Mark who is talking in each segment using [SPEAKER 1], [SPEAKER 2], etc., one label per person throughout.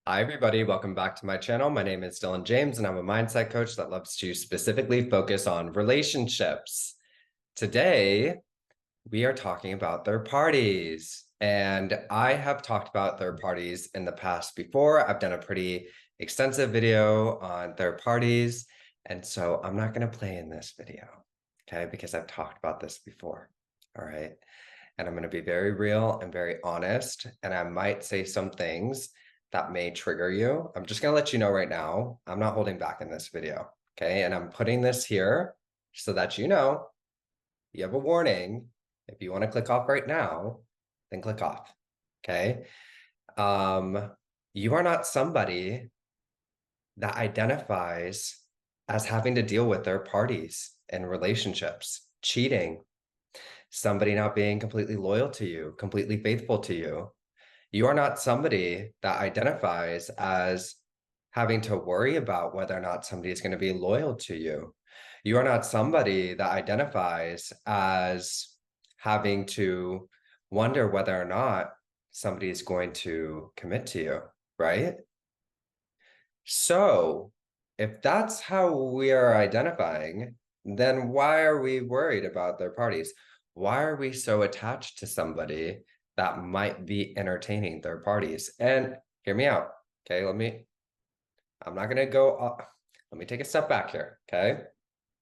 [SPEAKER 1] Hi, everybody. Welcome back to my channel. My name is Dylan James, and I'm a mindset coach that loves to specifically focus on relationships. Today, we are talking about third parties. And I have talked about third parties in the past before. I've done a pretty extensive video on third parties. And so I'm not going to play in this video, okay, because I've talked about this before. All right. And I'm going to be very real and very honest. And I might say some things that may trigger you. I'm just going to let you know right now, I'm not holding back in this video. Okay. And I'm putting this here so that you know you have a warning. If you want to click off right now, then click off. Okay. You are not somebody that identifies as having to deal with third parties in relationships, cheating, somebody not being completely loyal to you, completely faithful to you. You are not somebody that identifies as having to worry about whether or not somebody is going to be loyal to you. You are not somebody that identifies as having to wonder whether or not somebody is going to commit to you, right? So if that's how we are identifying, then why are we worried about their parties? Why are we so attached to somebody that might be entertaining third parties? And hear me out, okay? I'm not gonna go, let me take a step back here, okay?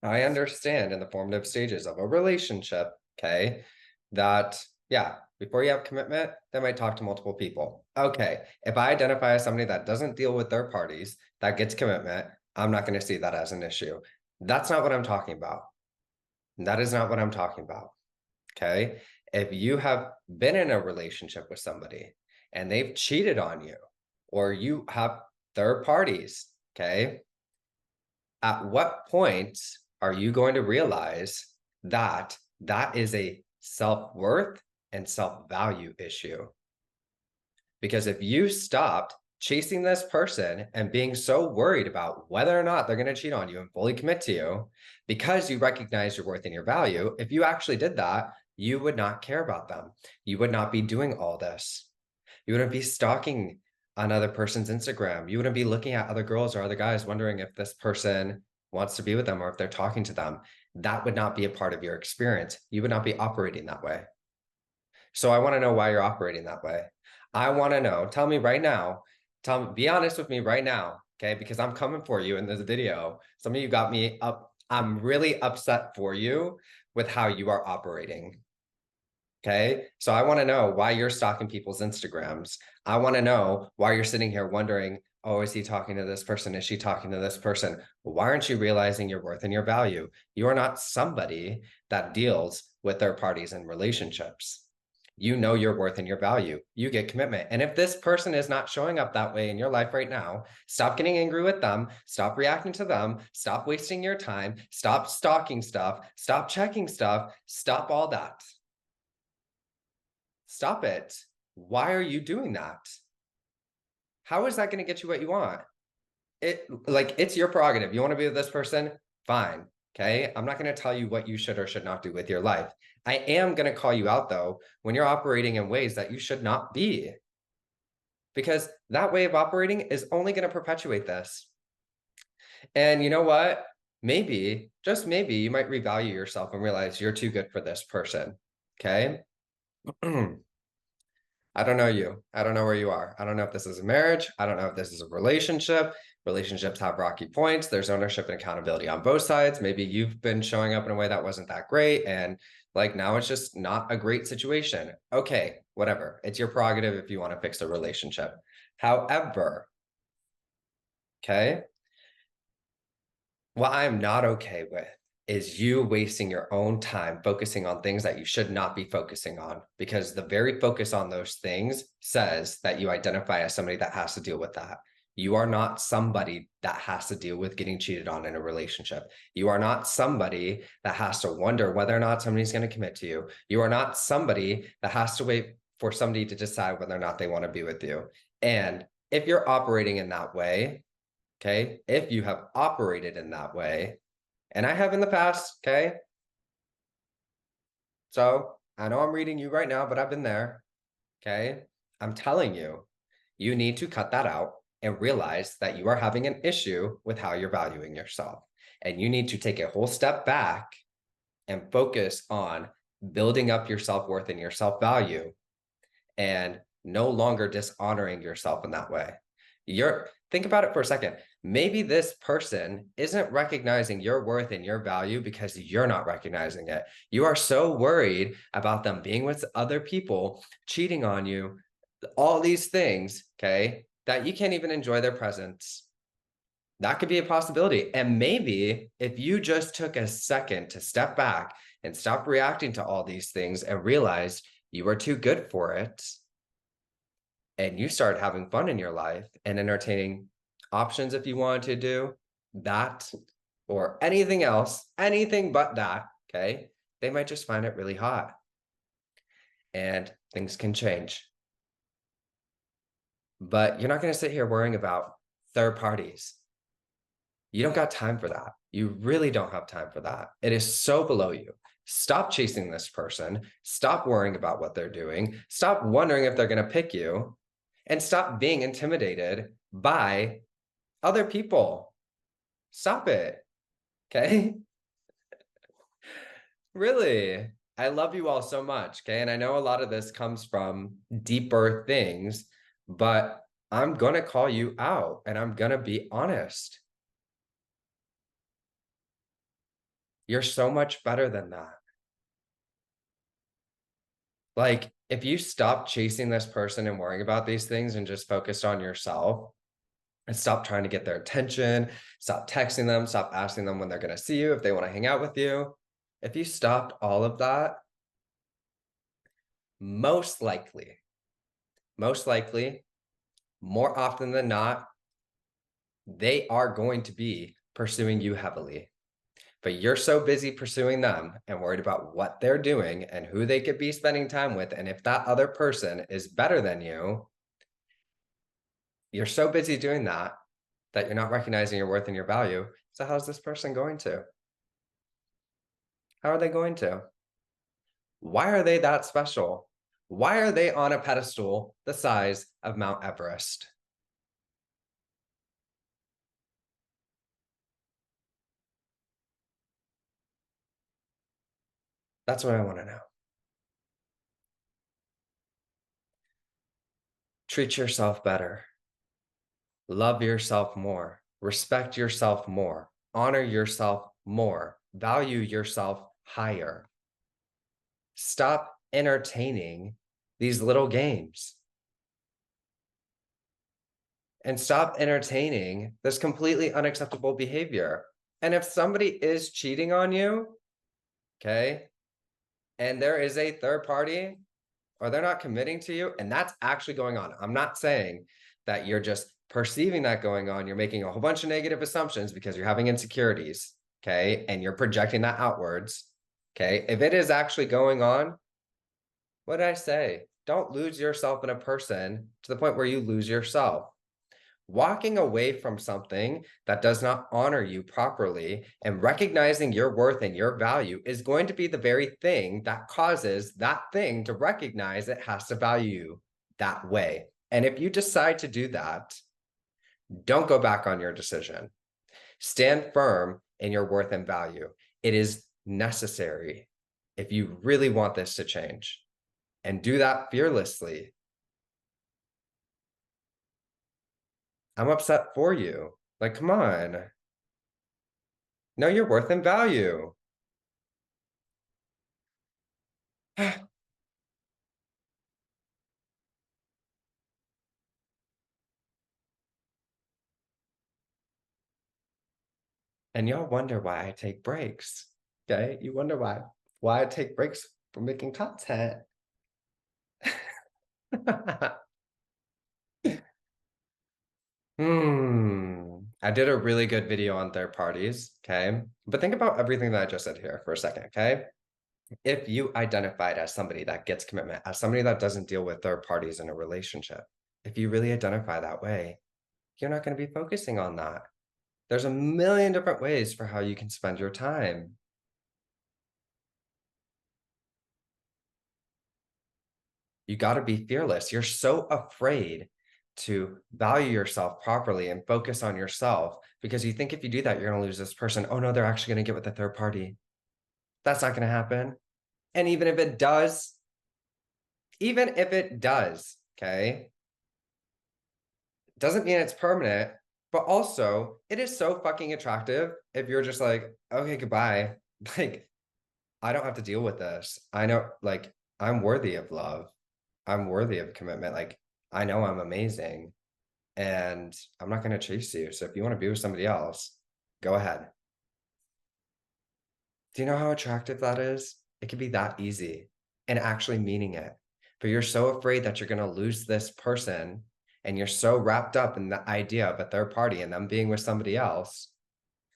[SPEAKER 1] I understand in the formative stages of a relationship, okay, that, yeah, before you have commitment, they might talk to multiple people. Okay, if I identify as somebody that doesn't deal with third parties, that gets commitment, I'm not going to see that as an issue. That's not what I'm talking about. That is not what I'm talking about. Okay, if you have been in a relationship with somebody and they've cheated on you, or you have third parties, okay, at what point are you going to realize that that is a self-worth and self-value issue? Because if you stopped chasing this person and being so worried about whether or not they're going to cheat on you and fully commit to you because you recognize your worth and your value, if you actually did that, you would not care about them. You would not be doing all this. You wouldn't be stalking another person's Instagram. You wouldn't be looking at other girls or other guys wondering if this person wants to be with them or if they're talking to them. That would not be a part of your experience. You would not be operating that way. So I want to know why you're operating that way. I want to know. Tell me right now. Be honest with me right now, okay? Because I'm coming for you in this video. Some of you got me up. I'm really upset for you with how you are operating. Okay. So I want to know why you're stalking people's Instagrams. I want to know why you're sitting here wondering, oh, is he talking to this person? Is she talking to this person? Why aren't you realizing your worth and your value? You are not somebody that deals with third parties and relationships. You know your worth and your value. You get commitment. And if this person is not showing up that way in your life right now, stop getting angry with them. Stop reacting to them. Stop wasting your time. Stop stalking stuff. Stop checking stuff. Stop all that. Stop it. Why are you doing that? How is that going to get you what you want? It's your prerogative. You want to be with this person? Fine. Okay. I'm not going to tell you what you should or should not do with your life. I am going to call you out though when you're operating in ways that you should not be, because that way of operating is only going to perpetuate this. And you know what? Maybe, just maybe, you might revalue yourself and realize you're too good for this person. Okay. I don't know you. I don't know where you are. I don't know if this is a marriage. I don't know if this is a relationship. Relationships have rocky points. There's ownership and accountability on both sides. Maybe you've been showing up in a way that wasn't that great. And like now it's just not a great situation. Okay, whatever. It's your prerogative if you want to fix a relationship. However, okay, what I'm not okay with is you wasting your own time focusing on things that you should not be focusing on, because the very focus on those things says that you identify as somebody that has to deal with that. You are not somebody that has to deal with getting cheated on in a relationship. You are not somebody that has to wonder whether or not somebody's going to commit to you. You are not somebody that has to wait for somebody to decide whether or not they want to be with you. And if you're operating in that way, okay, if you have operated in that way, and I have in the past, okay? So I know I'm reading you right now, but I've been there, okay? I'm telling you, you need to cut that out and realize that you are having an issue with how you're valuing yourself. And you need to take a whole step back and focus on building up your self-worth and your self-value and no longer dishonoring yourself in that way. Think about it for a second. Maybe this person isn't recognizing your worth and your value because you're not recognizing it. You are so worried about them being with other people, cheating on you, all these things, okay, that you can't even enjoy their presence. That could be a possibility. And maybe if you just took a second to step back and stop reacting to all these things and realize you are too good for it, and you start having fun in your life and entertaining options if you wanted to do that or anything else, anything but that, okay, they might just find it really hot and things can change. But you're not going to sit here worrying about third parties. You don't got time for that. You really don't have time for that. It is so below you. Stop chasing this person. Stop worrying about what they're doing. Stop wondering if they're going to pick you. And stop being intimidated by other people. Stop it. Okay? Really. I love you all so much. Okay. And I know a lot of this comes from deeper things, but I'm going to call you out and I'm going to be honest. You're so much better than that. Like, if you stop chasing this person and worrying about these things and just focused on yourself and stop trying to get their attention, stop texting them, stop asking them when they're going to see you, if they want to hang out with you. If you stopped all of that, most likely, more often than not, they are going to be pursuing you heavily. But you're so busy pursuing them and worried about what they're doing and who they could be spending time with. And if that other person is better than you, you're so busy doing that that you're not recognizing your worth and your value. So how's this person going to? How are they going to? Why are they that special? Why are they on a pedestal the size of Mount Everest? That's what I want to know. Treat yourself better. Love yourself more. Respect yourself more. Honor yourself more. Value yourself higher. Stop entertaining these little games. And stop entertaining this completely unacceptable behavior. And if somebody is cheating on you, okay, and there is a third party or they're not committing to you, and that's actually going on. I'm not saying that you're just perceiving that going on. You're making a whole bunch of negative assumptions because you're having insecurities, okay, and you're projecting that outwards, okay? If it is actually going on, what did I say? Don't lose yourself in a person to the point where you lose yourself. Walking away from something that does not honor you properly and recognizing your worth and your value is going to be the very thing that causes that thing to recognize it has to value you that way. And if you decide to do that, don't go back on your decision. Stand firm in your worth and value. It is necessary if you really want this to change, and do that fearlessly. I'm upset for you. Like, come on. Know your worth and value. And y'all wonder why I take breaks. Okay? You wonder why I take breaks from making content. I did a really good video on third parties, okay? But think about everything that I just said here for a second, okay? If you identified as somebody that gets commitment, as somebody that doesn't deal with third parties in a relationship, if you really identify that way, you're not going to be focusing on that. There's a million different ways for how you can spend your time. You got to be fearless. You're so afraid to value yourself properly and focus on yourself, because you think if you do that, you're going to lose this person. Oh no, they're actually going to get with the third party. That's not going to happen. And even if it does, okay, doesn't mean it's permanent, but also it is so fucking attractive if you're just like, okay, goodbye. Like, I don't have to deal with this. I know, like, I'm worthy of love. I'm worthy of commitment. Like, I know I'm amazing and I'm not going to chase you. So if you want to be with somebody else, go ahead. Do you know how attractive that is? It can be that easy and actually meaning it. But you're so afraid that you're going to lose this person and you're so wrapped up in the idea of a third party and them being with somebody else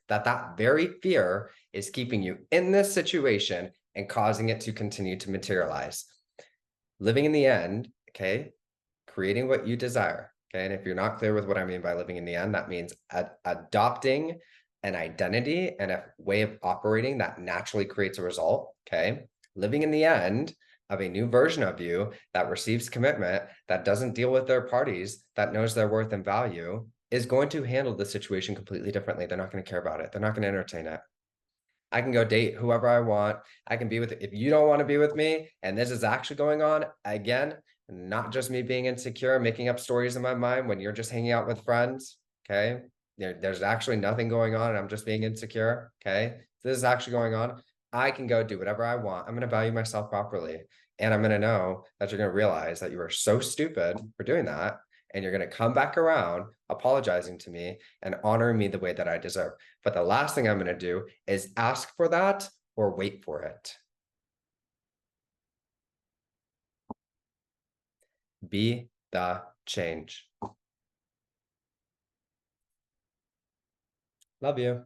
[SPEAKER 1] that that very fear is keeping you in this situation and causing it to continue to materialize. Living in the end, okay, creating what you desire. Okay. And if you're not clear with what I mean by living in the end, that means adopting an identity and a way of operating that naturally creates a result. Okay. Living in the end of a new version of you that receives commitment, that doesn't deal with their parties, that knows their worth and value, is going to handle the situation completely differently. They're not going to care about it. They're not going to entertain it. I can go date whoever I want. I can be with, if you don't want to be with me, and this is actually going on, again, not just me being insecure, making up stories in my mind when you're just hanging out with friends. Okay. There's actually nothing going on and I'm just being insecure. Okay. This is actually going on. I can go do whatever I want. I'm going to value myself properly. And I'm going to know that you're going to realize that you are so stupid for doing that. And you're going to come back around apologizing to me and honoring me the way that I deserve. But the last thing I'm going to do is ask for that or wait for it. Be the change. Love you.